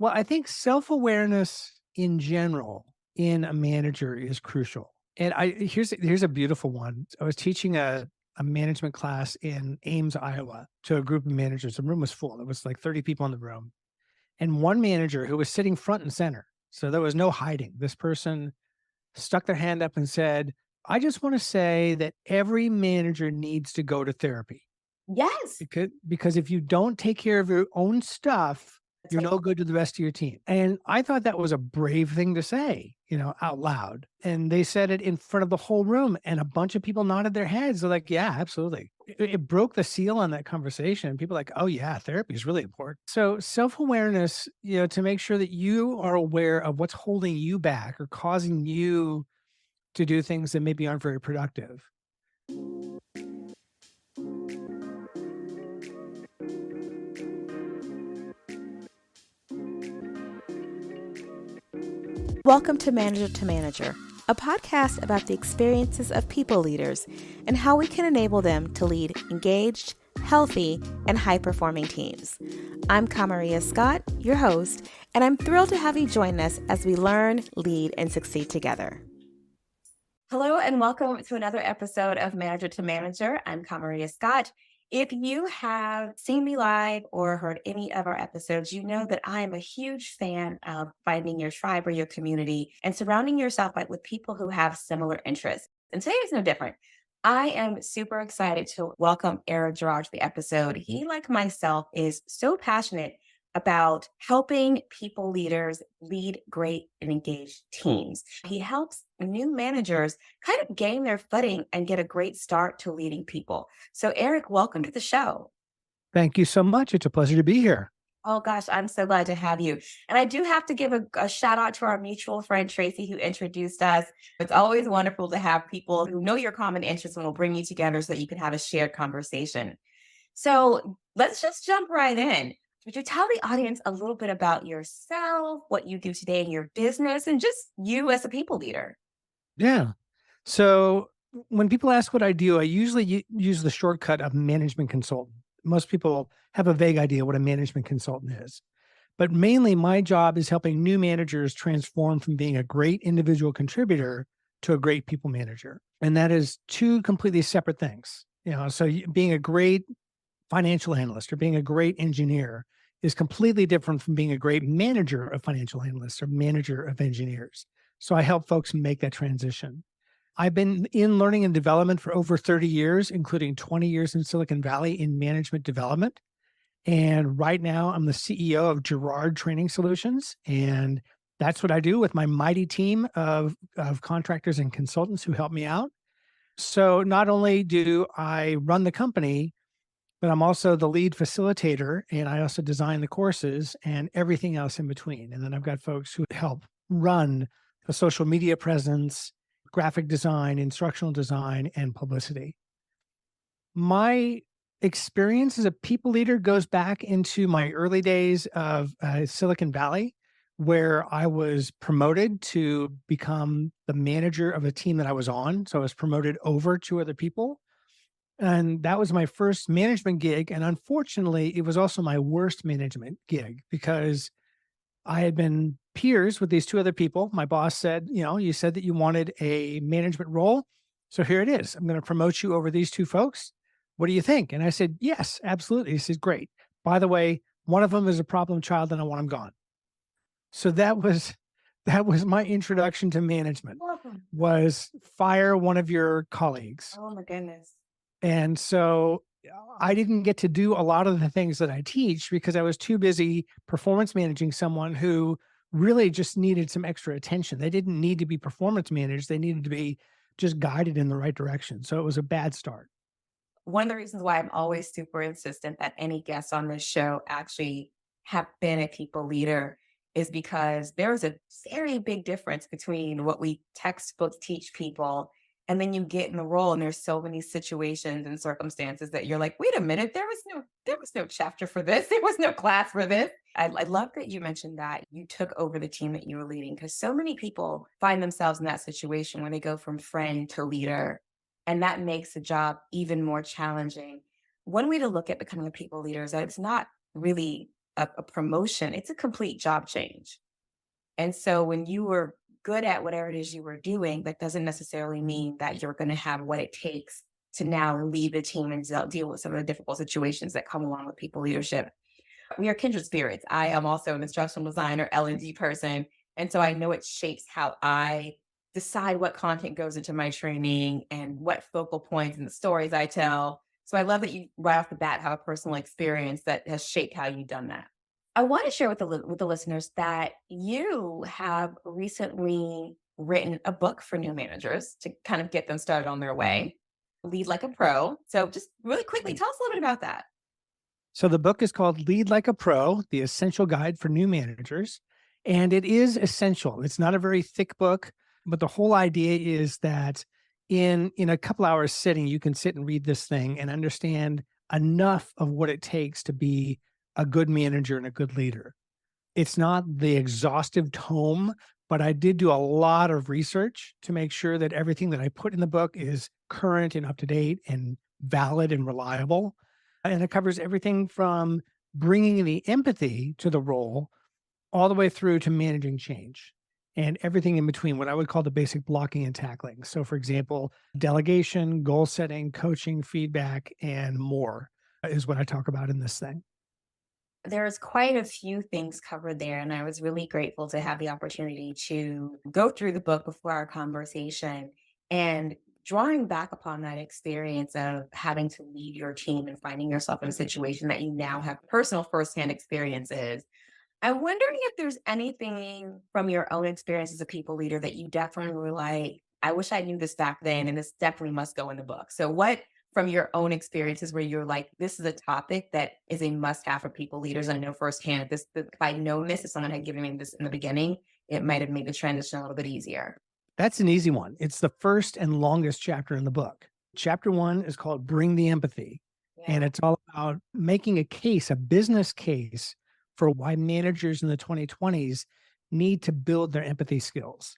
Well, I think self-awareness in general in a manager is crucial. And here's a beautiful one. I was teaching a management class in Ames, Iowa to a group of managers. The room was full. There was like 30 people in the room. And one manager who was sitting front and center. So there was no hiding. This person stuck their hand up and said, I just want to say that every manager needs to go to therapy. Yes. Because if you don't take care of your own stuff, That's you're right. no good to the rest of your team. And I thought that was a brave thing to say, out loud. And they said it in front of the whole room, and a bunch of people nodded their heads. They're like, yeah, absolutely. It broke the seal on that conversation. People are like, oh yeah, therapy is really important. So self-awareness, to make sure that you are aware of what's holding you back or causing you to do things that maybe aren't very productive. Welcome to Manager, a podcast about the experiences of people leaders and how we can enable them to lead engaged, healthy, and high-performing teams. I'm Kamaria Scott, your host, and I'm thrilled to have you join us as we learn, lead, and succeed together. Hello and welcome to another episode of Manager to Manager. I'm Kamaria Scott. If you have seen me live or heard any of our episodes, you know that I am a huge fan of finding your tribe or your community and surrounding yourself with people who have similar interests. And today is no different. I am super excited to welcome Eric Girard to the episode. He, like myself, is so passionate about helping people leaders lead great and engaged teams. He helps new managers kind of gain their footing and get a great start to leading people. So, Eric, welcome to the show. Thank you so much. It's a pleasure to be here. Oh gosh, I'm so glad to have you. And I do have to give a shout out to our mutual friend, Tracy, who introduced us. It's always wonderful to have people who know your common interests and will bring you together so that you can have a shared conversation. So let's just jump right in. Would you tell the audience a little bit about yourself, what you do today in your business, and just you as a people leader? Yeah. So when people ask what I do, I usually use the shortcut of management consultant. Most people have a vague idea what a management consultant is. But mainly my job is helping new managers transform from being a great individual contributor to a great people manager. And that is two completely separate things. Being a great financial analyst or being a great engineer is completely different from being a great manager of financial analysts or manager of engineers. So I help folks make that transition. I've been in learning and development for over 30 years, including 20 years in Silicon Valley in management development. And right now I'm the CEO of Girard Training Solutions. And that's what I do with my mighty team of contractors and consultants who help me out. So not only do I run the company, but I'm also the lead facilitator, and I also design the courses and everything else in between. And then I've got folks who help run the social media presence, graphic design, instructional design, and publicity. My experience as a people leader goes back into my early days of Silicon Valley, where I was promoted to become the manager of a team that I was on. So I was promoted over to other people. And that was my first management gig. And unfortunately, it was also my worst management gig because I had been peers with these two other people. My boss said, you said that you wanted a management role. So here it is. I'm going to promote you over these two folks. What do you think? And I said, yes, absolutely. He said, great. By the way, one of them is a problem child and I want him gone. So that was my introduction to management Welcome. was fire one of your colleagues. Oh my goodness. And so I didn't get to do a lot of the things that I teach because I was too busy performance managing someone who really just needed some extra attention. They didn't need to be performance managed. They needed to be just guided in the right direction. So it was a bad start. One of the reasons why I'm always super insistent that any guests on this show actually have been a people leader is because there's a very big difference between what we textbooks teach people and then you get in the role and there's so many situations and circumstances that you're like, wait a minute, there was no chapter for this. There was no class for this. I love that you mentioned that you took over the team that you were leading because so many people find themselves in that situation where they go from friend to leader and that makes the job even more challenging. One way to look at becoming a people leader is that it's not really a promotion, it's a complete job change. And so when you were good at whatever it is you were doing, that doesn't necessarily mean that you're going to have what it takes to now lead the team and deal with some of the difficult situations that come along with people leadership. We are kindred spirits. I am also an instructional designer, L&D person. And so I know it shapes how I decide what content goes into my training and what focal points and the stories I tell. So I love that you right off the bat have a personal experience that has shaped how you've done that. I want to share with the listeners that you have recently written a book for new managers to kind of get them started on their way. Lead Like a Pro. So just really quickly, tell us a little bit about that. So the book is called Lead Like a Pro, The Essential Guide for New Managers. And it is essential. It's not a very thick book, but the whole idea is that in a couple hours sitting, you can sit and read this thing and understand enough of what it takes to be a good manager and a good leader. It's not the exhaustive tome, but I did do a lot of research to make sure that everything that I put in the book is current and up to date and valid and reliable. And it covers everything from bringing the empathy to the role all the way through to managing change and everything in between, what I would call the basic blocking and tackling. So, for example, delegation, goal setting, coaching, feedback, and more is what I talk about in this thing. There's quite a few things covered there, and I was really grateful to have the opportunity to go through the book before our conversation and drawing back upon that experience of having to lead your team and finding yourself in a situation that you now have personal firsthand experiences. I'm wondering if there's anything from your own experience as a people leader that you definitely were like, I wish I knew this back then, and this definitely must go in the book. So, what from your own experiences where you're like, this is a topic that is a must have for people leaders? I know firsthand if I'd known this, if someone had given me this in the beginning, it might have made the transition a little bit easier. That's an easy one. It's the first and longest chapter in the book. Chapter 1 is called Bring the Empathy. And Yeah. it's all about making a case, a business case for why managers in the 2020s need to build their empathy skills.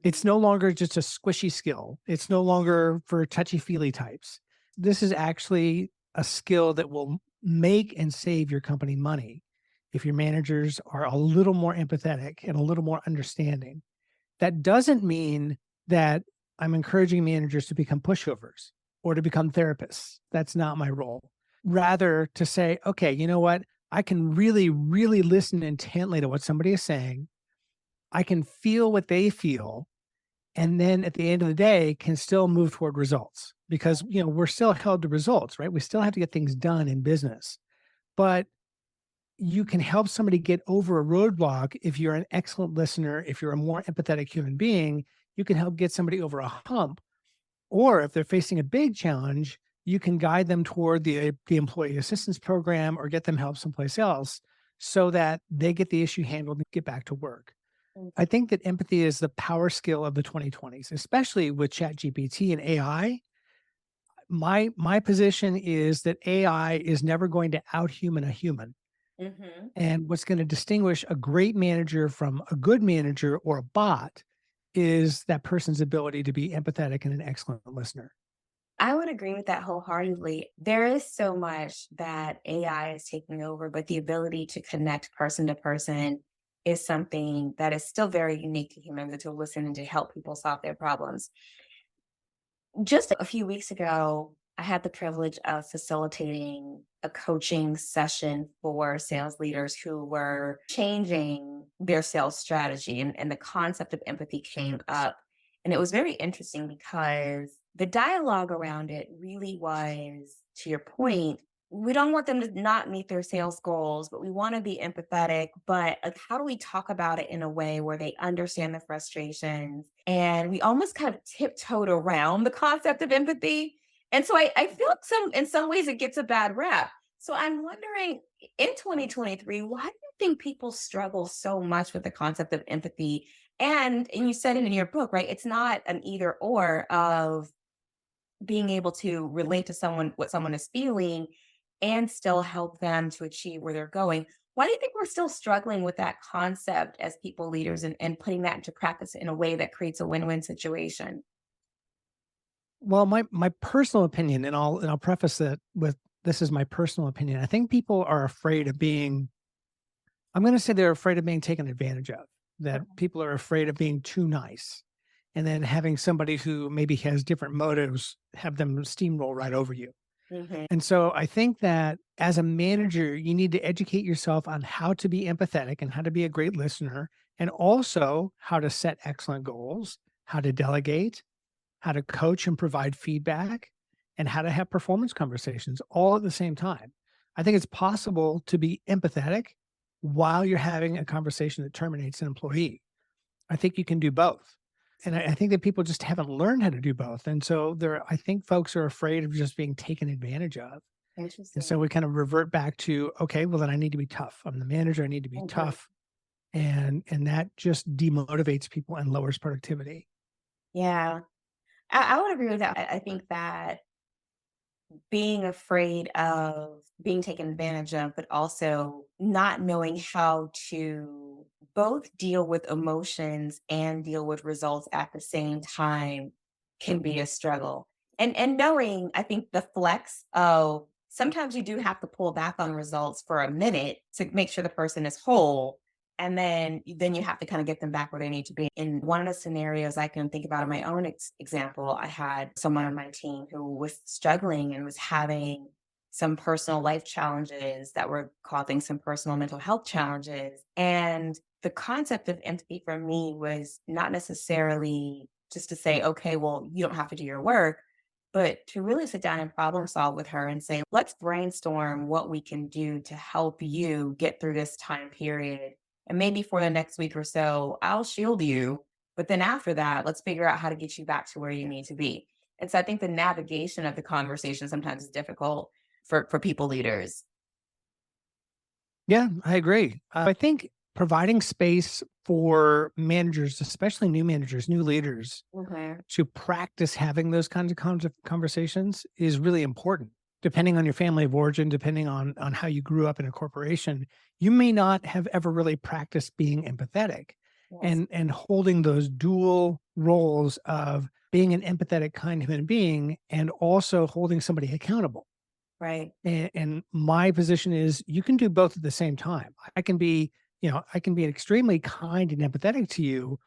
It's no longer just a squishy skill. It's no longer for touchy-feely types. This is actually a skill that will make and save your company money if your managers are a little more empathetic and a little more understanding. That doesn't mean that I'm encouraging managers to become pushovers or to become therapists. That's not my role. Rather, to say, okay, you know what? I can really, really listen intently to what somebody is saying. I can feel what they feel. And then at the end of the day, can still move toward results because, we're still held to results, right? We still have to get things done in business. But you can help somebody get over a roadblock if you're an excellent listener, if you're a more empathetic human being, you can help get somebody over a hump. Or if they're facing a big challenge, you can guide them toward the employee assistance program or get them help someplace else so that they get the issue handled and get back to work. I think that empathy is the power skill of the 2020s, especially with ChatGPT and AI. My position is that AI is never going to outhuman a human. Mm-hmm. And what's going to distinguish a great manager from a good manager or a bot is that person's ability to be empathetic and an excellent listener. I would agree with that wholeheartedly. There is so much that AI is taking over, but the ability to connect person to person is something that is still very unique to humans and to listen and to help people solve their problems. Just a few weeks ago, I had the privilege of facilitating a coaching session for sales leaders who were changing their sales strategy, and the concept of empathy came up. And it was very interesting because the dialogue around it really was, to your point, we don't want them to not meet their sales goals, but we want to be empathetic. But how do we talk about it in a way where they understand the frustrations? And we almost kind of tiptoed around the concept of empathy. And so I feel like in some ways it gets a bad rap. So I'm wondering, in 2023, why do you think people struggle so much with the concept of empathy? And you said it in your book, right? It's not an either or of being able to relate to someone, what someone is feeling, and still help them to achieve where they're going. Why do you think we're still struggling with that concept as people leaders and putting that into practice in a way that creates a win-win situation? Well, my personal opinion, and I'll preface that with this is my personal opinion. I think people are afraid of being I'm going to say they're afraid of being taken advantage of, that people are afraid of being too nice. And then having somebody who maybe has different motives have them steamroll right over you. Mhm. And so I think that as a manager, you need to educate yourself on how to be empathetic and how to be a great listener, and also how to set excellent goals, how to delegate, how to coach and provide feedback, and how to have performance conversations all at the same time. I think it's possible to be empathetic while you're having a conversation that terminates an employee. I think you can do both. And I think that people just haven't learned how to do both. And so I think folks are afraid of just being taken advantage of. And so Interesting. we kind of revert back to, okay, well then I need to be tough. I'm the manager. I need to be Mhm. tough. And that just demotivates people and lowers productivity. Yeah, I would agree with that. I think that being afraid of being taken advantage of, but also not knowing how to both deal with emotions and deal with results at the same time can be a struggle. And knowing, I think the flex of sometimes you do have to pull back on results for a minute to make sure the person is whole. And then you have to kind of get them back where they need to be. In one of the scenarios I can think about in my own example, I had someone on my team who was struggling and was having some personal life challenges that were causing some personal mental health challenges. And the concept of empathy for me was not necessarily just to say, okay, well, you don't have to do your work, but to really sit down and problem solve with her and say, let's brainstorm what we can do to help you get through this time period. And maybe for the next week or so, I'll shield you. But then after that, let's figure out how to get you back to where you need to be. And so I think the navigation of the conversation sometimes is difficult for people leaders. Yeah, I agree. I think providing space for managers, especially new managers, new leaders, Okay. to practice having those kinds of conversations is really important. Depending on your family of origin, depending on how you grew up in a corporation, you may not have ever really practiced being empathetic Yes. and holding those dual roles of being an empathetic kind human being and also holding somebody accountable. Right. And my position is you can do both at the same time. I can be extremely kind and empathetic to you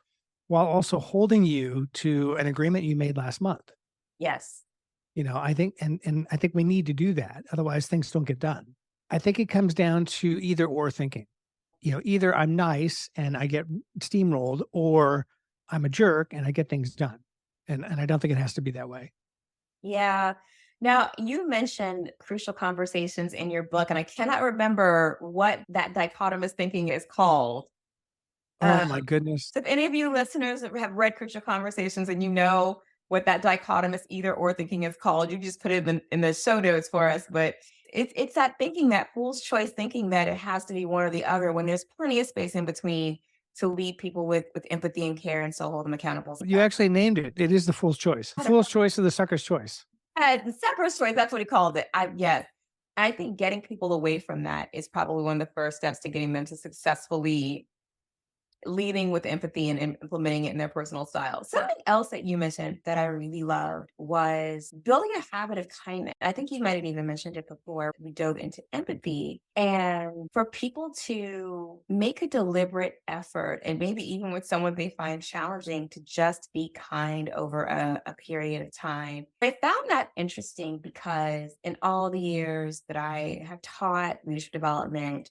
while also holding you to an agreement you made last month. Yes. I think and I think we need to do that. Otherwise things don't get done. I think it comes down to either or thinking. Either I'm nice and I get steamrolled or I'm a jerk and I get things done. And I don't think it has to be that way. Yeah. Now, you mentioned crucial conversations in your book, and I cannot remember what that dichotomous thinking is called. Oh Um, my goodness. so if any of you listeners have read Crucial Conversations and you know what that dichotomous either or thinking is called, you just put it in the show notes for us. But it's that thinking, that fool's choice thinking that it has to be one or the other when there's plenty of space in between to lead people with empathy and care and so hold them accountable. You actually named it. It is the fool's choice. The fool's choice is the sucker's choice. Separate choice, that's what he called it. Yes. I think getting people away from that is probably one of the first steps to getting them to successfully leading with empathy and implementing it in their personal style. Something else that you mentioned that I really loved was building a habit of kindness. I think you might have even mentioned it before. We dove into empathy and for people to make a deliberate effort and maybe even with someone they find challenging to just be kind over a period of time. I found that interesting because in all the years that I have taught leadership development,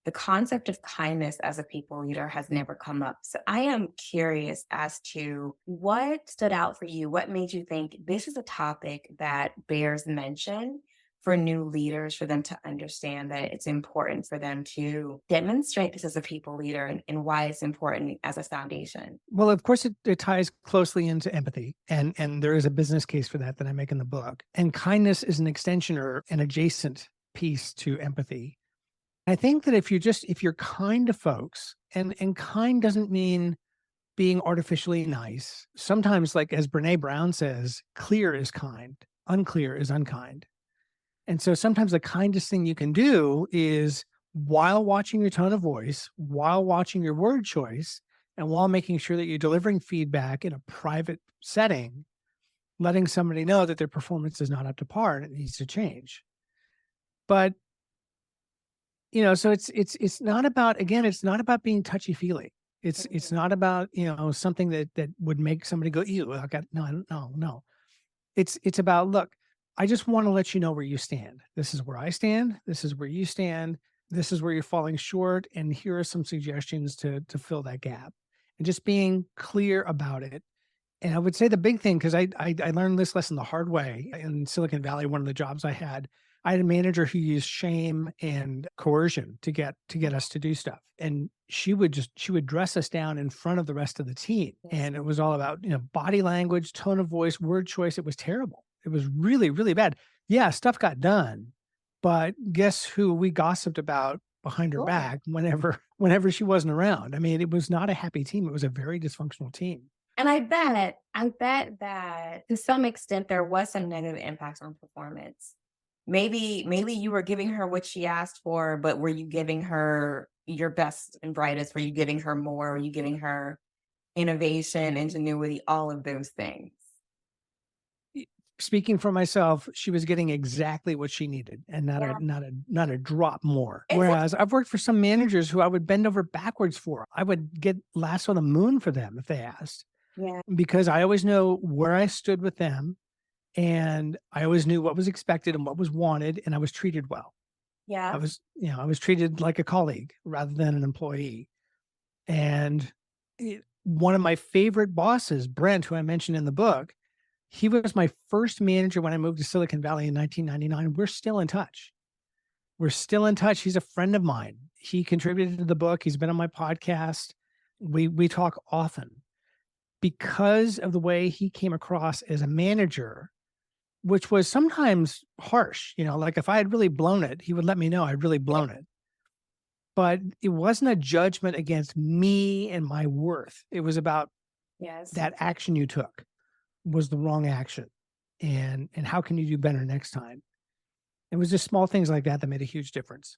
the concept of kindness as a people leader has never come up. So I am curious as to what stood out for you. What made you think this is a topic that bears mention for new leaders, for them to understand that it's important for them to demonstrate this as a people leader and why it's important as a foundation? Well, of course, it ties closely into empathy, and there is a business case for that I make in the book. And kindness is an extension or an adjacent piece to empathy. I think that if you're kind to folks, and kind doesn't mean being artificially nice. Sometimes, like as Brene Brown says, clear is kind, unclear is unkind. And so sometimes the kindest thing you can do is while watching your tone of voice, while watching your word choice, and while making sure that you're delivering feedback in a private setting, letting somebody know that their performance is not up to par and it needs to change. But So it's not about, again, it's not about being touchy feely. It's not about, something that would make somebody go, ew, I got, no, no, no. It's about, look, I just want to let you know where you stand. This is where I stand. This is where you stand. This is where you're falling short. And here are some suggestions to fill that gap, and just being clear about it. And I would say the big thing, because I learned this lesson the hard way in Silicon Valley. One of the jobs I had a manager who used shame and coercion to get us to do stuff. And she would dress us down in front of the rest of the team. And it was all about, body language, tone of voice, word choice. It was terrible. It was really, really bad. Yeah, stuff got done, but guess who we gossiped about behind her back whenever she wasn't around? I mean, it was not a happy team. It was a very dysfunctional team. And I bet that to some extent there was some negative impacts on performance. Maybe you were giving her what she asked for, but were you giving her your best and brightest? Were you giving her more? Were you giving her innovation, ingenuity, all of those things? Speaking for myself, she was getting exactly what she needed, and not a drop more. Whereas I've worked for some managers who I would bend over backwards for. I would get last on the moon for them if they asked. Yeah. Because I always know where I stood with them, and I always knew what was expected and what was wanted, and I was treated well. Yeah. I was treated like a colleague rather than an employee. And one of my favorite bosses, Brent, who I mentioned in the book, he was my first manager when I moved to Silicon Valley in 1999. We're still in touch. He's a friend of mine. He contributed to the book. He's been on my podcast. We talk often because of the way he came across as a manager, which was sometimes harsh. Like if I had really blown it, he would let me know I'd really blown it. But it wasn't a judgment against me and my worth. It was about that action you took was the wrong action. And how can you do better next time? It was just small things like that made a huge difference.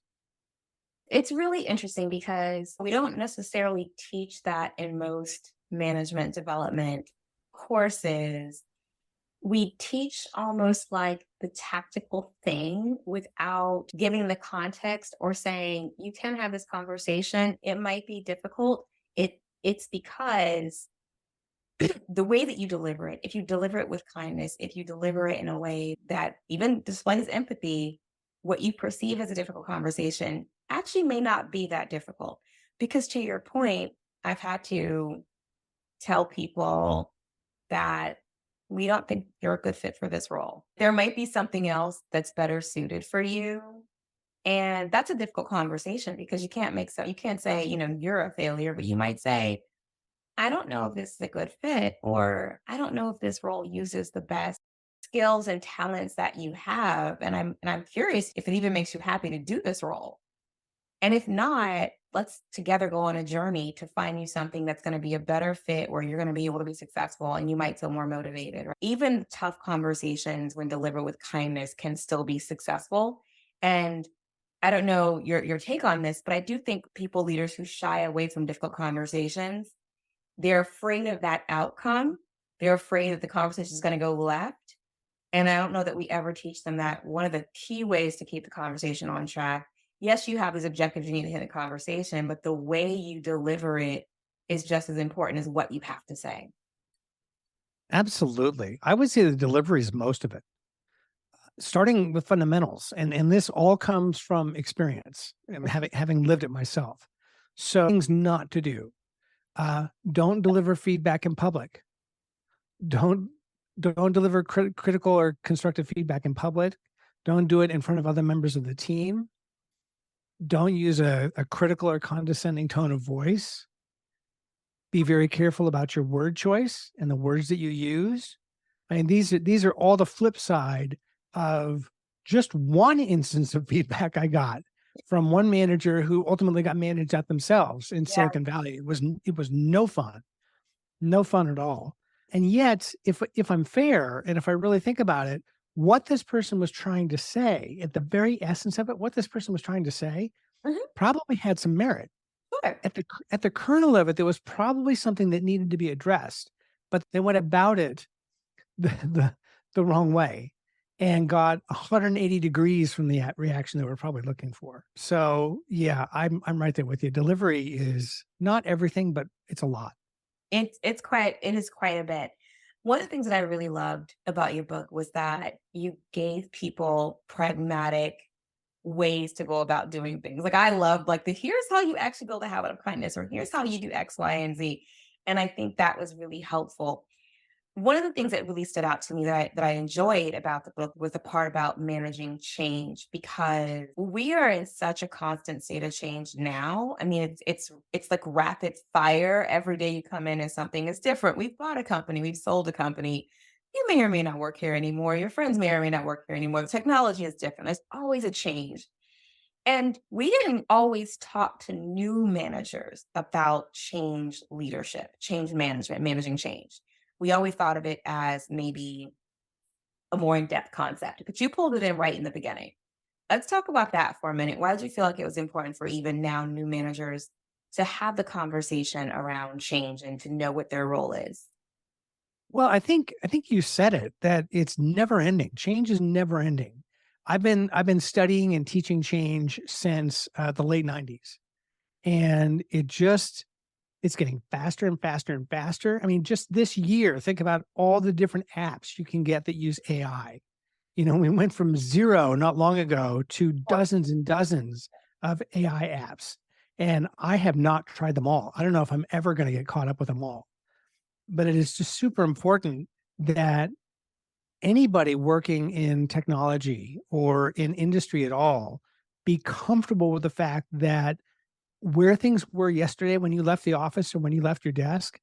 It's really interesting because we don't necessarily teach that in most management development courses. We teach almost like the tactical thing without giving the context or saying, you can have this conversation. It might be difficult. It's because the way that you deliver it, if you deliver it with kindness, if you deliver it in a way that even displays empathy, what you perceive as a difficult conversation actually may not be that difficult. Because to your point, I've had to tell people that we don't think you're a good fit for this role. There might be something else that's better suited for you. And that's a difficult conversation because you can't say, you're a failure, but you might say, I don't know if this is a good fit, or I don't know if this role uses the best skills and talents that you have. And I'm curious if it even makes you happy to do this role. And if not, let's together go on a journey to find you something that's going to be a better fit where you're going to be able to be successful and you might feel more motivated. Even tough conversations when delivered with kindness can still be successful. And I don't know your take on this, but I do think leaders who shy away from difficult conversations, they're afraid of that outcome. They're afraid that the conversation is going to go left. And I don't know that we ever teach them that one of the key ways to keep the conversation on track, yes, you have these objectives you need to hit a conversation, but the way you deliver it is just as important as what you have to say. Absolutely. I would say the delivery is most of it. Starting with fundamentals. And this all comes from experience, having lived it myself. So things not to do. Don't deliver feedback in public. Don't deliver critical or constructive feedback in public. Don't do it in front of other members of the team. Don't use a critical or condescending tone of voice. Be very careful about your word choice and the words that you use. I mean, these are all the flip side of just one instance of feedback I got from one manager who ultimately got managed at themselves in Silicon Valley. It was no fun at all. And yet, if I'm fair, and if I really think about it, what this person was trying to say, at the very essence of it, what this person was trying to say probably had some merit. Sure. At the kernel of it, there was probably something that needed to be addressed, but they went about it the wrong way. and got 180 degrees from the reaction that we're probably looking for. So yeah, I'm right there with you. Delivery is not everything, but it's a lot. It is quite a bit. One of the things that I really loved about your book was that you gave people pragmatic ways to go about doing things. Like I love like the here's how you actually build a habit of kindness, or here's how you do X, Y, and Z. And I think that was really helpful. One of the things that really stood out to me that I enjoyed about the book was the part about managing change, because we are in such a constant state of change now. I mean, it's like rapid fire. Every day you come in and something is different. We've bought a company, we've sold a company. You may or may not work here anymore. Your friends may or may not work here anymore. The technology is different. There's always a change. And we didn't always talk to new managers about change leadership, change management, managing change. We always thought of it as maybe a more in depth concept, but you pulled it in right in the beginning. Let's talk about that for a minute. Why did you feel like it was important for even now new managers to have the conversation around change and to know what their role is? Well, I think you said it, that it's never ending. Change is never ending. I've been studying and teaching change since the late 90s. And it's getting faster and faster and faster. I mean, just this year, think about all the different apps you can get that use AI. We went from zero not long ago to dozens and dozens of AI apps. And I have not tried them all. I don't know if I'm ever going to get caught up with them all. But it is just super important that anybody working in technology or in industry at all be comfortable with the fact that where things were yesterday when you left the office or when you left your desk,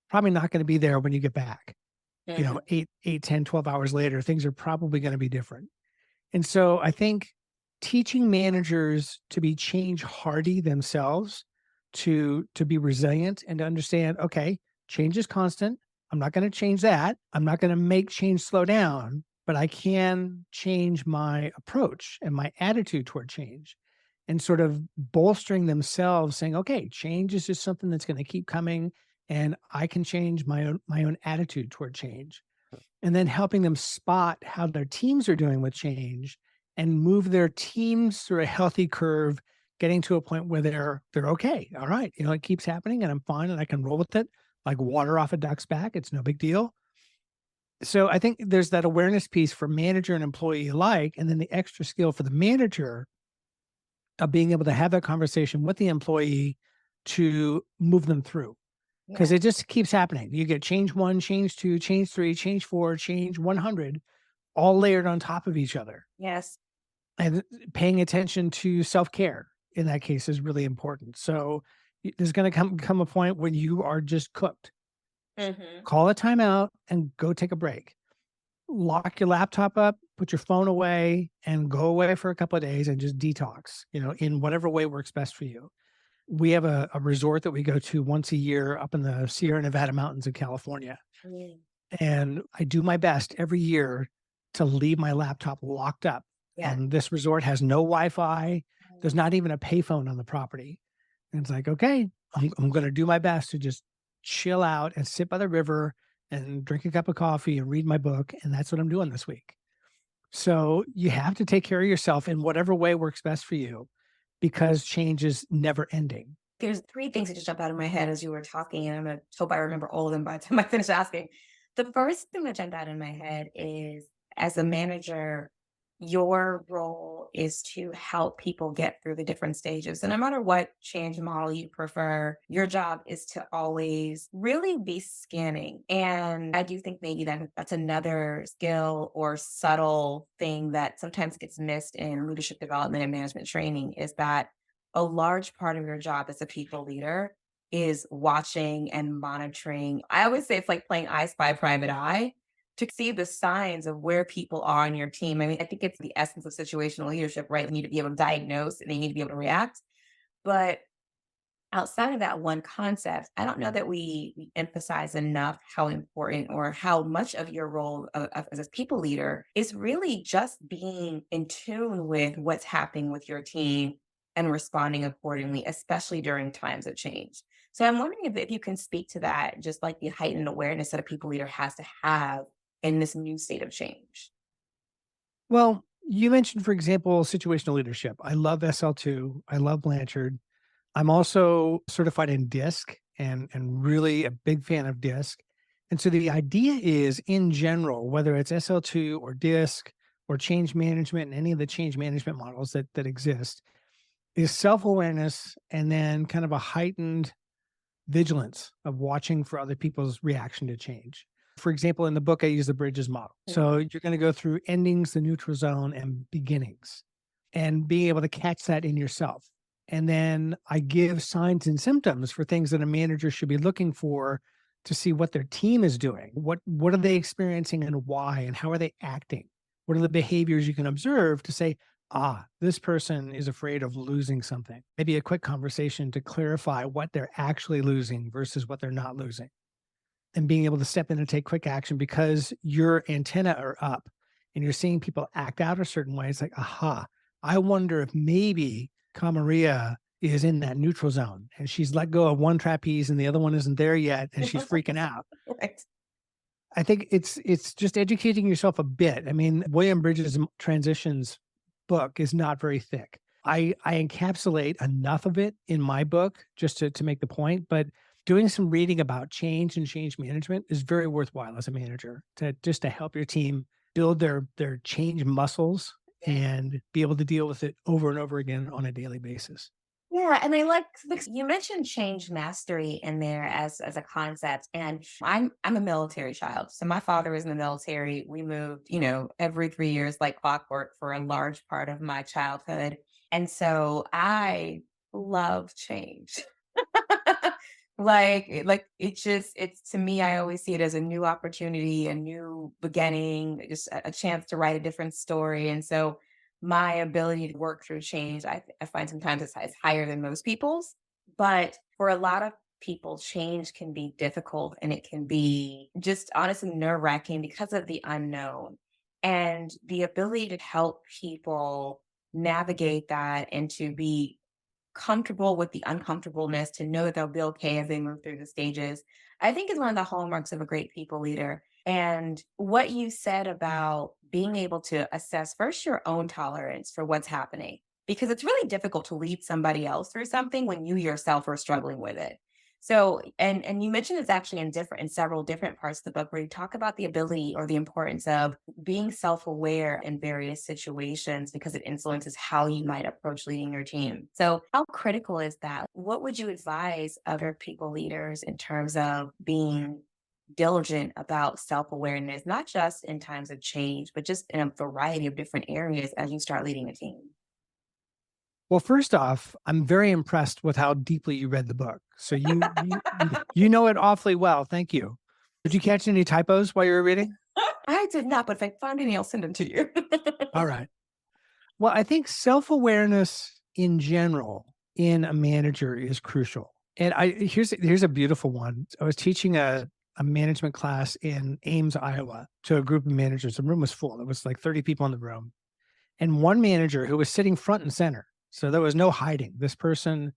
probably not going to be there when you get back. Mhm. 8, 10, 12 hours later, things are probably going to be different. And so I think teaching managers to be change hardy themselves, to be resilient and to understand, okay, change is constant. I'm not going to change that. I'm not going to make change slow down, but I can change my approach and my attitude toward change, and sort of bolstering themselves saying, okay, change is just something that's going to keep coming, and I can change my own attitude toward change, and then helping them spot how their teams are doing with change and move their teams through a healthy curve, getting to a point where they're okay. All right, it keeps happening and I'm fine and I can roll with it like water off a duck's back. It's no big deal. So I think there's that awareness piece for manager and employee alike, and then the extra skill for the manager of being able to have that conversation with the employee to move them through, because Yeah. it just keeps happening. You get change one, change two, change three, change four, change 100, all layered on top of each other. Yes. And paying attention to self-care in that case is really important. So there's going to come a point when you are just cooked. Hmm. Call a timeout and go take a break. Lock your laptop up, put your phone away, and go away for a couple of days and just detox, in whatever way works best for you. We have a resort that we go to once a year up in the Sierra Nevada mountains of California. And I do my best every year to leave my laptop locked up. Yeah. And this resort has no Wi-Fi. There's not even a payphone on the property. And it's like, okay, I'm going to do my best to just chill out and sit by the river and drink a cup of coffee and read my book. And that's what I'm doing this week. So you have to take care of yourself in whatever way works best for you, because change is never ending. There's three things that just jumped out of my head as you were talking, and I'm gonna hope I remember all of them by the time I finish asking. The first thing that jumped out in my head is, as a manager, your role is to help people get through the different stages. And no matter what change model you prefer, your job is to always really be scanning. And I do think maybe that's another skill or subtle thing that sometimes gets missed in leadership development and management training, is that a large part of your job as a people leader is watching and monitoring. I always say it's like playing I Spy Private Eye, to see the signs of where people are on your team. I mean, I think it's the essence of situational leadership, right? You need to be able to diagnose and you need to be able to react. But outside of that one concept, I don't know that we emphasize enough how important or how much of your role as a people leader is really just being in tune with what's happening with your team and responding accordingly, especially during times of change. So I'm wondering if you can speak to that, just like the heightened awareness that a people leader has to have in this new state of change. Well, you mentioned, for example, situational leadership. I love SL2. I love Blanchard. I'm also certified in DISC and really a big fan of DISC. And so the idea is, in general, whether it's SL2 or DISC or change management and any of the change management models that exist, is self-awareness and then kind of a heightened vigilance of watching for other people's reaction to change. For example, in the book, I use the bridges model. So you're going to go through endings, the neutral zone, and beginnings, and being able to catch that in yourself. And then I give signs and symptoms for things that a manager should be looking for to see what their team is doing. What are they experiencing and why, and how are they acting? What are the behaviors you can observe to say, this person is afraid of losing something? Maybe a quick conversation to clarify what they're actually losing versus what they're not losing. And being able to step in and take quick action because your antenna are up and you're seeing people act out a certain way. It's like, I wonder if maybe Maria is in that neutral zone and she's let go of one trapeze and the other one isn't there yet and she's freaking out. Right. I think it's just educating yourself a bit. I mean, William Bridges' Transitions book is not very thick. I encapsulate enough of it in my book just to make the point, but doing some reading about change and change management is very worthwhile as a manager to help your team build their change muscles and be able to deal with it over and over again on a daily basis. Yeah, and I like you mentioned change mastery in there as a concept. And I'm a military child. So my father was in the military. We moved, every 3 years like clockwork for a large part of my childhood. And so I love change. It's to me, I always see it as a new opportunity, a new beginning, just a chance to write a different story. And so my ability to work through change, I find sometimes it's higher than most people's. But for a lot of people, change can be difficult and it can be just honestly nerve wracking because of the unknown. And the ability to help people navigate that and to be comfortable with the uncomfortableness, to know that they'll be okay as they move through the stages, I think is one of the hallmarks of a great people leader. And what you said about being able to assess first your own tolerance for what's happening, because it's really difficult to lead somebody else through something when you yourself are struggling with it. So, and you mentioned it's actually in several different parts of the book where you talk about the ability or the importance of being self-aware in various situations because it influences how you might approach leading your team. So how critical is that? What would you advise other people leaders in terms of being diligent about self-awareness, not just in times of change, but just in a variety of different areas as you start leading a team? Well, first off, I'm very impressed with how deeply you read the book. So you know it awfully well. Thank you. Did you catch any typos while you were reading? I did not, but if I find any, I'll send them to you. All right. Well, I think self-awareness in general in a manager is crucial. And here's a beautiful one. I was teaching a management class in Ames, Iowa, to a group of managers. The room was full. There was like 30 people in the room. And one manager who was sitting front and center, so there was no hiding. This person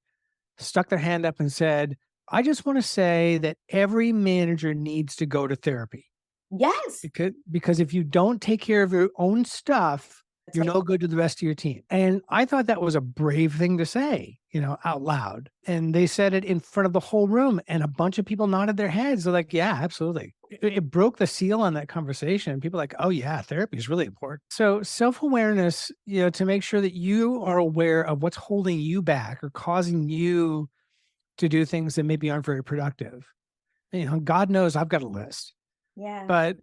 stuck their hand up and said, I just want to say that every manager needs to go to therapy. Yes. Because if you don't take care of your own stuff, you're no good to the rest of your team. And I thought that was a brave thing to say, out loud. And they said it in front of the whole room and a bunch of people nodded their heads. They're like, yeah, absolutely. It broke the seal on that conversation. People are like, oh yeah, therapy is really important. So self-awareness, to make sure that you are aware of what's holding you back or causing you to do things that maybe aren't very productive. God knows I've got a list. Yeah. But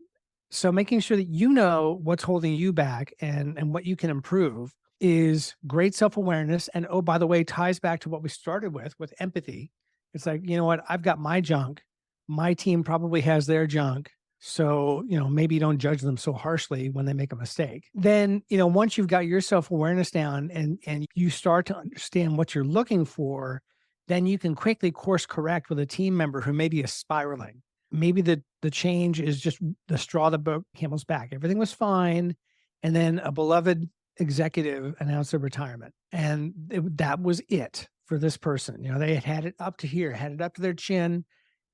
so making sure that you know what's holding you back and what you can improve is great self-awareness. And oh, by the way, ties back to what we started with empathy. It's like, you know what, I've got my junk. My team probably has their junk. So, maybe don't judge them so harshly when they make a mistake. Then, once you've got your self-awareness down and you start to understand what you're looking for, then you can quickly course correct with a team member who maybe is spiraling. Maybe the change is just the straw that broke camel's back. Everything was fine. And then a beloved executive announced their retirement. And that was it for this person. They had it up to here, had it up to their chin.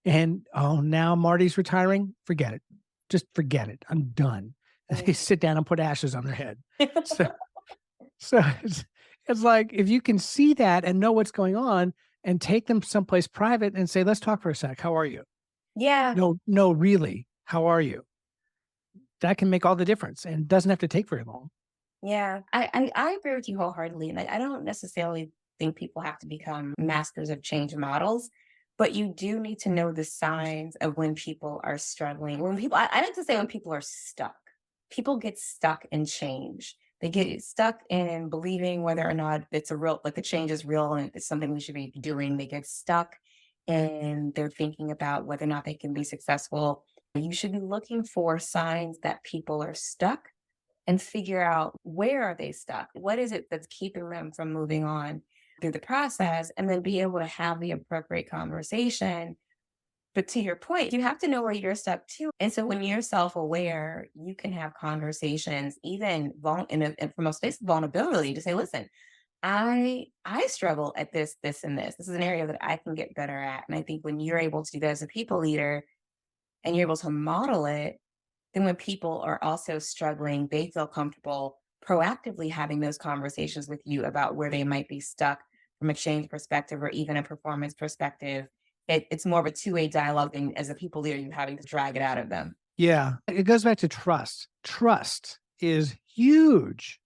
And, now Marty's retiring. Forget it. Just forget it. I'm done. and they sit down and put ashes on their head. So, so it's like, if you can see that and know what's going on and take them someplace private and say, let's talk for a sec. How are you? Yeah. No, really. How are you? That can make all the difference and doesn't have to take very long. Yeah. I agree with you wholeheartedly. And I don't necessarily think people have to become masters of change models, but you do need to know the signs of when people are struggling. When people, I like to say when people are stuck. People get stuck in change. They get stuck in believing whether or not it's a real, like the change is real and it's something we should be doing. They get stuck and they're thinking about whether or not they can be successful. You should be looking for signs that people are stuck and figure out, where are they stuck? What is it that's keeping them from moving on through the process? And then be able to have the appropriate conversation. But to your point, you have to know where you're stuck too. And so when you're self-aware, you can have conversations, even and for most cases, vulnerability, to say, listen, I struggle at this, and this. This is an area that I can get better at. And I think when you're able to do that as a people leader and you're able to model it, then when people are also struggling, they feel comfortable proactively having those conversations with you about where they might be stuck from a change perspective or even a performance perspective. It's more of a two-way dialogue than as a people leader, you having to drag it out of them. Yeah. It goes back to trust. Trust is huge.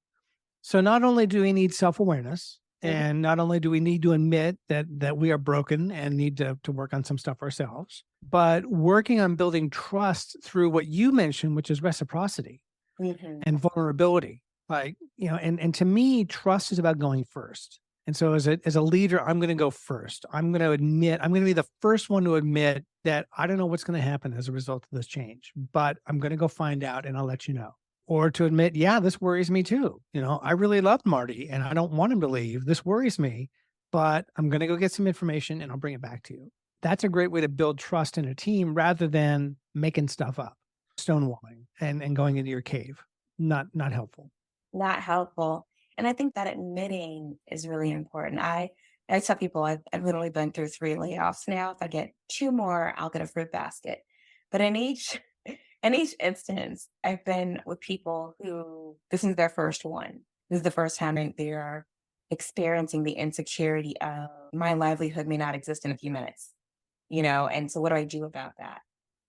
So not only do we need self-awareness, and not only do we need to admit that we are broken and need to work on some stuff ourselves, but working on building trust through what you mentioned, which is reciprocity and vulnerability. Like, and to me, trust is about going first. And so as a leader, I'm going to go first. I'm going to be the first one to admit that I don't know what's going to happen as a result of this change, but I'm going to go find out and I'll let you know. Or to admit, yeah, this worries me too. I really love Marty and I don't want him to leave. This worries me, but I'm going to go get some information and I'll bring it back to you. That's a great way to build trust in a team rather than making stuff up, stonewalling and going into your cave. Not helpful. Not helpful. And I think that admitting is really important. I tell people I've literally been through 3 layoffs now. If I get 2 more, I'll get a fruit basket. But in each instance, I've been with people who this is their first one. This is the first time they are experiencing the insecurity of my livelihood may not exist in a few minutes, and so what do I do about that?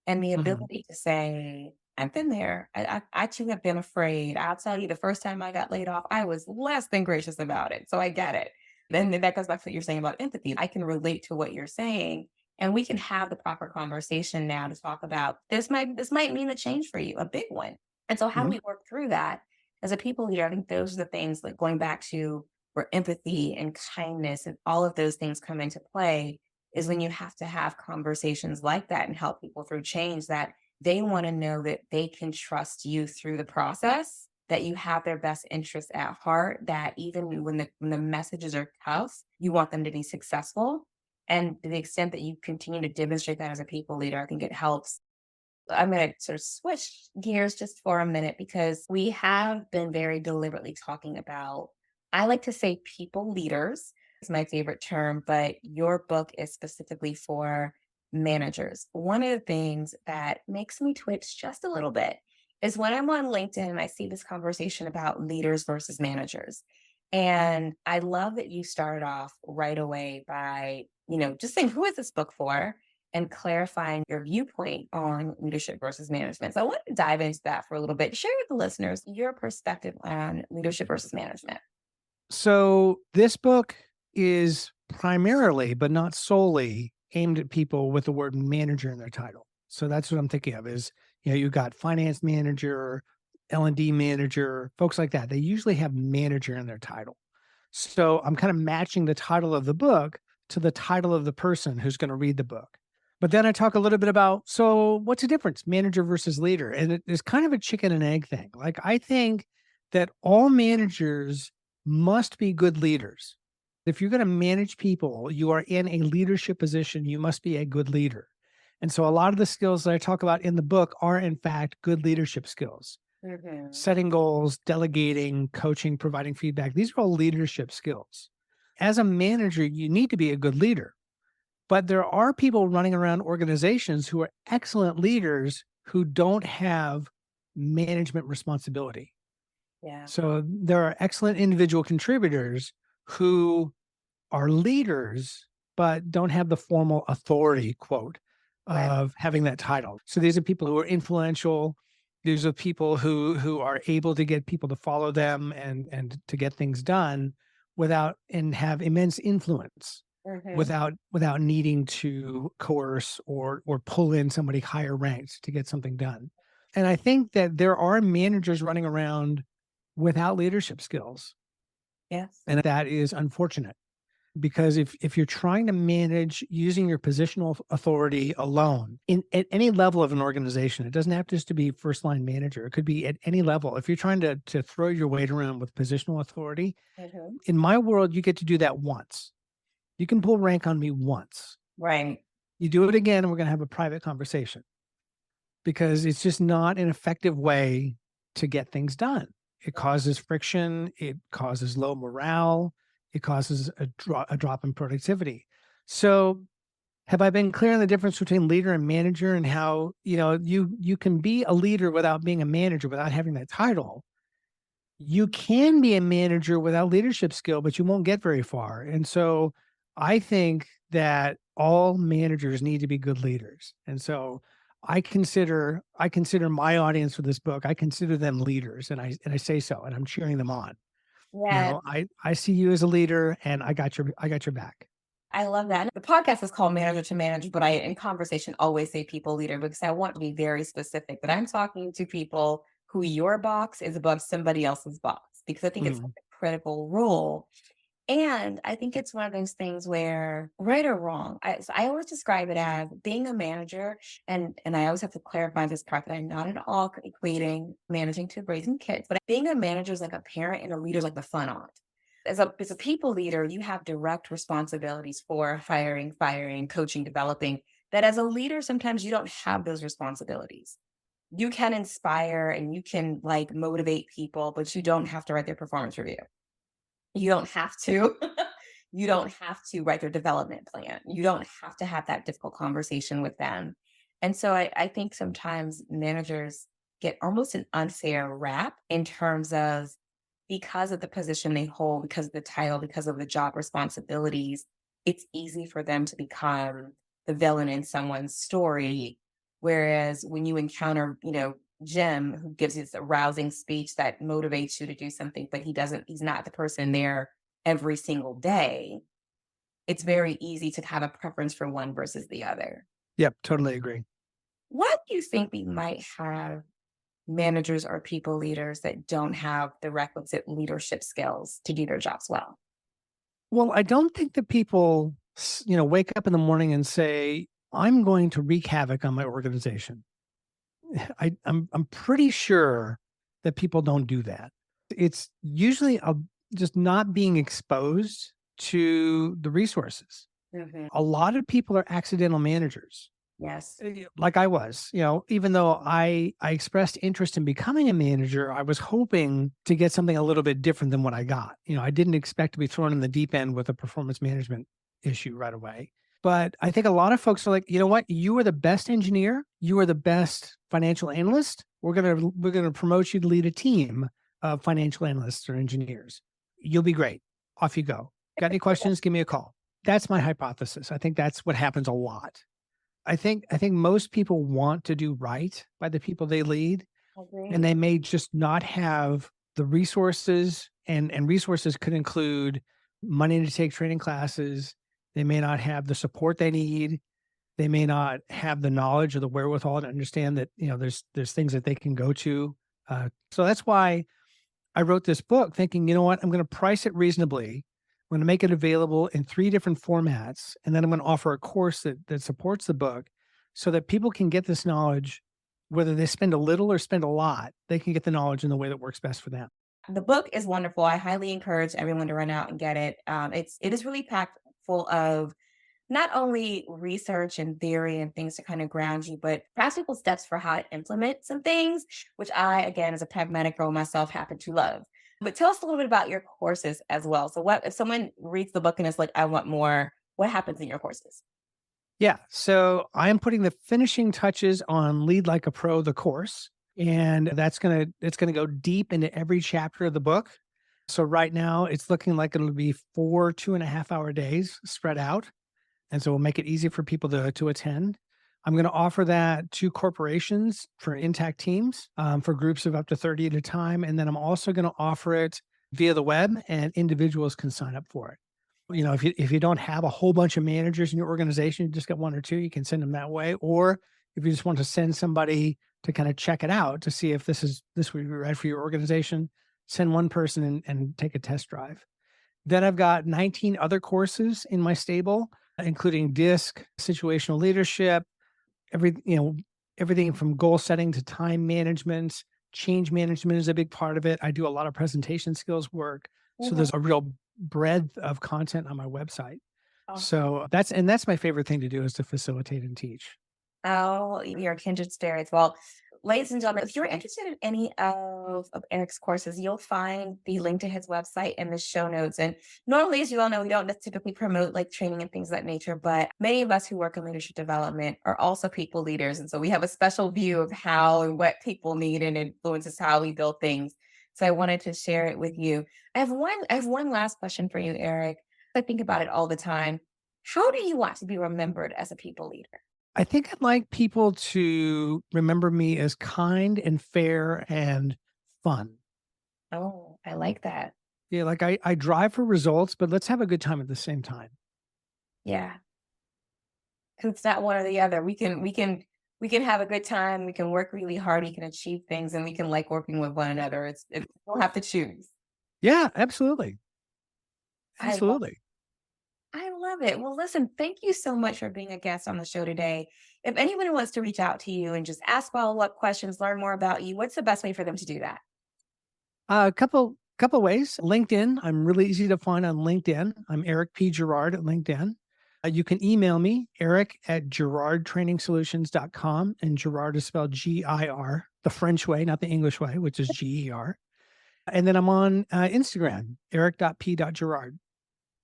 And the ability to say, I've been there. I too have been afraid. I'll tell you, the first time I got laid off, I was less than gracious about it. So I get it. Then that goes back to what you're saying about empathy. I can relate to what you're saying. And we can have the proper conversation now to talk about this might mean a change for you, a big one. And so how do we work through that as a people leader? I think those are the things, like going back to where empathy and kindness and all of those things come into play, is when you have to have conversations like that and help people through change, that they want to know that they can trust you through the process, that you have their best interests at heart, that even when the messages are tough, you want them to be successful. And to the extent that you continue to demonstrate that as a people leader, I think it helps. I'm going to sort of switch gears just for a minute, because we have been very deliberately talking about, I like to say people leaders is my favorite term, but your book is specifically for managers. One of the things that makes me twitch just a little bit is when I'm on LinkedIn and I see this conversation about leaders versus managers. And I love that you started off right away by, just saying, who is this book for? And clarifying your viewpoint on leadership versus management. So I want to dive into that for a little bit. Share with the listeners your perspective on leadership versus management. So this book is primarily, but not solely, aimed at people with the word manager in their title. So that's what I'm thinking of is, you've got finance manager, L&D manager, folks like that. They usually have manager in their title. So I'm kind of matching the title of the book to the title of the person who's going to read the book. But then I talk a little bit about, so what's the difference, manager versus leader? And it's kind of a chicken and egg thing. Like, I think that all managers must be good leaders. If you're going to manage people, you are in a leadership position, you must be a good leader. And so a lot of the skills that I talk about in the book are, in fact, good leadership skills. Setting goals, delegating, coaching, providing feedback. These are all leadership skills. As a manager, you need to be a good leader. But there are people running around organizations who are excellent leaders who don't have management responsibility. Yeah. So there are excellent individual contributors who are leaders, but don't have the formal authority, quote, Right. of having that title. So these are people who are influential. These are people who are able to get people to follow them and to get things done without and have immense influence Mm-hmm. without needing to coerce or pull in somebody higher ranked to get something done. And I think that there are managers running around without leadership skills, Yes. and that is unfortunate. Because if you're trying to manage using your positional authority alone at any level of an organization, it doesn't have just to be first line manager. It could be at any level. If you're trying to throw your weight around with positional authority, Mm-hmm. in my world, you get to do that once. You can pull rank on me once. Right. You do it again, and we're going to have a private conversation because it's just not an effective way to get things done. It causes friction. It causes low morale. It causes a drop in productivity. So have I been clear on the difference between leader and manager and how, you can be a leader without being a manager, without having that title? You can be a manager without leadership skill, but you won't get very far. And so I think that all managers need to be good leaders. And so I consider my audience for this book, I consider them leaders, and I say so, and I'm cheering them on. Yeah. I see you as a leader, and I got your back. I love that. The podcast is called Manager to Manager, but I, in conversation, always say people leader because I want to be very specific that I'm talking to people who your box is above somebody else's box, because I think it's Mhm. a critical role. And I think it's one of those things where, right or wrong, I always describe it as being a manager. And I always have to clarify this part that I'm not at all equating managing to raising kids, but being a manager is like a parent and a leader is like the fun aunt. As a people leader, you have direct responsibilities for hiring, firing, coaching, developing. That as a leader, sometimes you don't have those responsibilities. You can inspire and you can like motivate people, but you don't have to write their performance review. You don't have to. You don't have to write their development plan. You don't have to have that difficult conversation with them. And so I think sometimes managers get almost an unfair rap in terms of, because of the position they hold, because of the title, because of the job responsibilities, it's easy for them to become the villain in someone's story. Whereas when you encounter, Jim, who gives you this rousing speech that motivates you to do something, but he's not the person there every single day. It's very easy to have a preference for one versus the other. Yep, totally agree. What do you think we might have managers or people leaders that don't have the requisite leadership skills to do their jobs well? Well, I don't think that people, wake up in the morning and say, I'm going to wreak havoc on my organization. I'm pretty sure that people don't do that. It's usually just not being exposed to the resources. Mhm. A lot of people are accidental managers, Yes. like I was. Even though I expressed interest in becoming a manager, I was hoping to get something a little bit different than what I got. I didn't expect to be thrown in the deep end with a performance management issue right away. But I think a lot of folks are like, you know what? You are the best engineer. You are the best financial analyst. We're gonna promote you to lead a team of financial analysts or engineers. You'll be great. Off you go. Got any questions? Give me a call. That's my hypothesis. I think that's what happens a lot. I think most people want to do right by the people they lead, and they may just not have the resources, and resources could include money to take training classes. They may not have the support they need. They may not have the knowledge or the wherewithal to understand that, there's things that they can go to. So that's why I wrote this book thinking, you know what, I'm going to price it reasonably. I'm going to make it available in 3 different formats. And then I'm going to offer a course that supports the book so that people can get this knowledge, whether they spend a little or spend a lot, they can get the knowledge in the way that works best for them. The book is wonderful. I highly encourage everyone to run out and get it. It is really packed full of not only research and theory and things to kind of ground you, but practical steps for how to implement some things, which I, again, as a pragmatic girl myself, happen to love. But tell us a little bit about your courses as well. So what if someone reads the book and is like, I want more, what happens in your courses? Yeah. So I am putting the finishing touches on Lead Like a Pro, the course. And it's gonna go deep into every chapter of the book. So right now it's looking like it'll be 4 2.5 hour days spread out. And so we'll make it easy for people to attend. I'm going to offer that to corporations for intact teams, for groups of up to 30 at a time. And then I'm also going to offer it via the web, and individuals can sign up for it. You know, if you don't have a whole bunch of managers in your organization, you just got one or two, you can send them that way. Or if you just want to send somebody to kind of check it out to see if this would be right for your organization, send one person and take a test drive. Then I've got 19 other courses in my stable, including DISC, situational leadership, everything from goal setting to time management. Change management is a big part of it. I do a lot of presentation skills work. So there's a real breadth of content on my website. So that's my favorite thing to do, is to facilitate and teach. Oh, you're kindred spirits. Well, ladies and gentlemen, if you're interested in any of Eric's courses, you'll find the link to his website in the show notes. And normally, as you all know, we don't typically promote like training and things of that nature, but many of us who work in leadership development are also people leaders. And so we have a special view of how and what people need and influences how we build things. So I wanted to share it with you. I have one last question for you, Eric. I think about it all the time. How do you want to be remembered as a people leader? I think I'd like people to remember me as kind and fair and fun. Oh, I like that. Yeah, like I drive for results, but let's have a good time at the same time. Yeah. 'Cause it's not one or the other. We can have a good time. We can work really hard. We can achieve things, and we can like working with one another. We don't have to choose. Yeah, absolutely. I love, Absolutely. I love it. Well, listen, thank you so much for being a guest on the show today. If anyone wants to reach out to you and just ask follow-up questions, learn more about you, what's the best way for them to do that? A couple ways. LinkedIn. I'm really easy to find on LinkedIn. I'm Eric P. Girard at LinkedIn. You can email me, Eric at girardtrainingsolutions.com. And Girard is spelled G-I-R, the French way, not the English way, which is G-E-R. And then I'm on Instagram, eric.p.girard.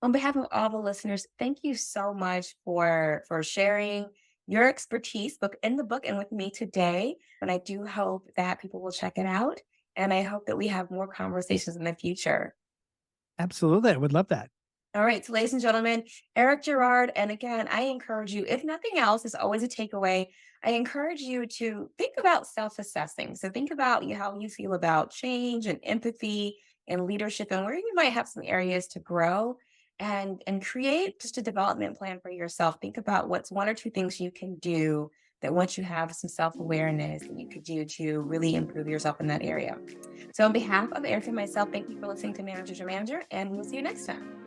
On behalf of all the listeners, thank you so much for sharing your expertise book in the book and with me today. And I do hope that people will check it out. And I hope that we have more conversations in the future. Absolutely. I would love that. All right, so ladies and gentlemen, Eric Girard. And again, I encourage you, if nothing else, is always a takeaway. I encourage you to think about self-assessing. So think about how you feel about change and empathy and leadership, and where you might have some areas to grow, and create just a development plan for yourself. Think about what's one or two things you can do that once you have some self-awareness that you could do to really improve yourself in that area. So on behalf of Eric and myself, thank you for listening to Manager to Manager, and we'll see you next time.